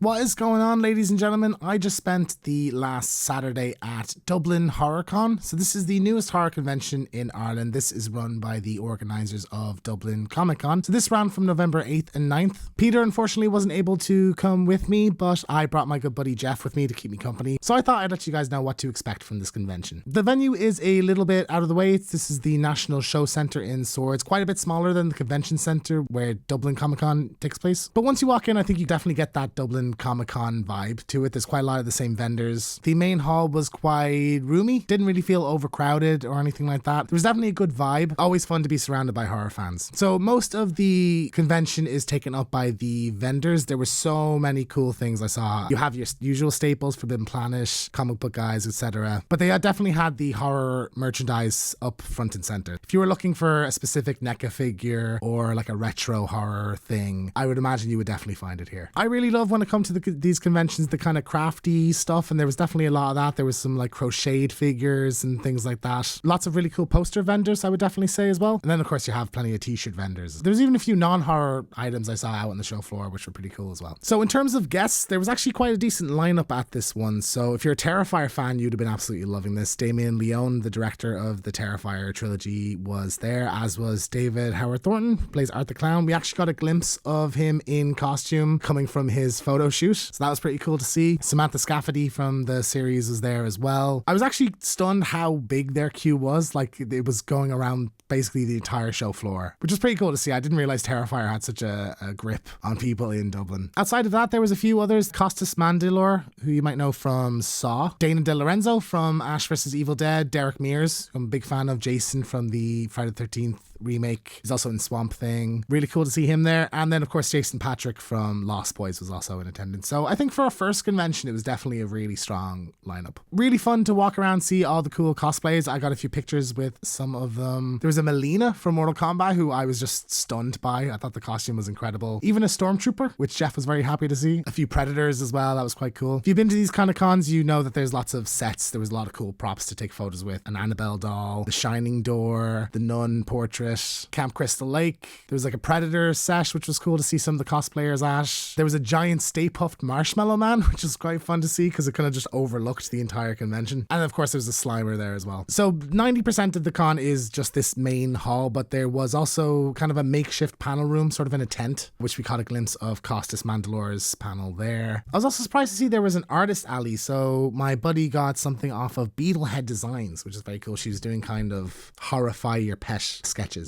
What is going on, ladies and gentlemen? I just spent the last Saturday at Dublin Horror Con. So this is the newest horror convention in Ireland. This is run by the organisers of Dublin Comic Con. So this ran from November 8th and 9th. Peter unfortunately wasn't able to come with me, but I brought my good buddy Jeff with me to keep me company. So I thought I'd let you guys know what to expect from this convention. The venue is a little bit out of the way. This is the National Show Centre in Swords, quite a bit smaller than the convention centre where Dublin Comic Con takes place. But once you walk in, I think you definitely get that Dublin Comic Con vibe to it. There's quite a lot of the same vendors. The main hall was quite roomy, didn't really feel overcrowded or anything like that. There was definitely a good vibe. Always fun to be surrounded by horror fans. So most of the convention is taken up by the vendors. There were so many cool things I saw. You have your usual staples, Forbidden Planet, comic book guys, etc. But they definitely had the horror merchandise up front and center. If you were looking for a specific NECA figure or like a retro horror thing, I would imagine you would definitely find it here. I really love when it comes to these conventions, the kind of crafty stuff, and there was definitely a lot of that. There was some like crocheted figures and things like that. Lots of really cool poster vendors, I would definitely say as well. And then of course you have plenty of t-shirt vendors. There's even a few non-horror items I saw out on the show floor, which were pretty cool as well. So in terms of guests, there was actually quite a decent lineup at this one. So if you're a Terrifier fan, you'd have been absolutely loving this. Damien Leone, the director of the Terrifier trilogy, was there, as was David Howard Thornton, who plays Art the Clown. We actually got a glimpse of him in costume coming from his photo shoot. So that was pretty cool to see. Samantha Scafidi from the series was there as well. I was actually stunned how big their queue was. Like it was going around basically the entire show floor, which was pretty cool to see. I didn't realize Terrifier had such a grip on people in Dublin. Outside of that, there was a few others. Costas Mandylor, who you might know from Saw. Dana De Lorenzo from Ash vs. Evil Dead. Derek Mears, I'm a big fan of Jason from the Friday the 13th remake. He's also in Swamp Thing. Really cool to see him there. And then of course Jason Patrick from Lost Boys was also in attendance. So I think for a first convention it was definitely a really strong lineup. Really fun to walk around, see all the cool cosplays. I got a few pictures with some of them. There was a Melina from Mortal Kombat who I was just stunned by. I thought the costume was incredible. Even a Stormtrooper, which Jeff was very happy to see. A few Predators as well. That was quite cool. If you've been to these kind of cons, you know that there's lots of sets. There was a lot of cool props to take photos with. An Annabelle doll, the Shining Door, the Nun portrait, Camp Crystal Lake. There was like a Predator set, which was cool to see some of the cosplayers at. There was a giant Stay Puft Marshmallow Man, which was quite fun to see because it kind of just overlooked the entire convention. And of course, there's a Slimer there as well. So 90% of the con is just this main hall, but there was also kind of a makeshift panel room, sort of in a tent, which we caught a glimpse of Costas Mandylor's panel there. I was also surprised to see there was an artist alley. So my buddy got something off of Beetlehead Designs, which is very cool. She was doing kind of horrify your pet sketches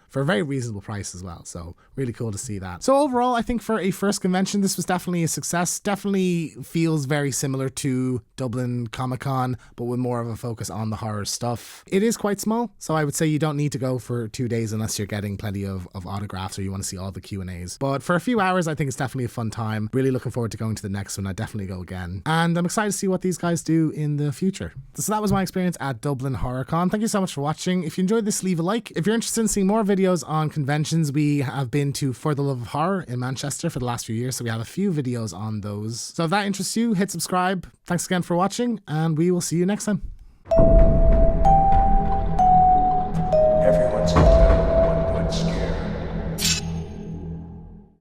for a very reasonable price as well. So really cool to see that. So overall, I think for a first convention, this was definitely a success. Definitely feels very similar to Dublin Comic Con, but with more of a focus on the horror stuff. It is quite small, so I would say you don't need to go for 2 days unless you're getting plenty of autographs or you want to see all the Q&As. But for a few hours, I think it's definitely a fun time. Really looking forward to going to the next one. I'd definitely go again. And I'm excited to see what these guys do in the future. So that was my experience at Dublin Horror Con. Thank you so much for watching. If you enjoyed this, leave a like. If you're interested in seeing more videos on conventions, we have been to For the Love of Horror in Manchester for the last few years, so we have a few videos on those. So if that interests you, hit subscribe. Thanks again for watching, and we will see you next time.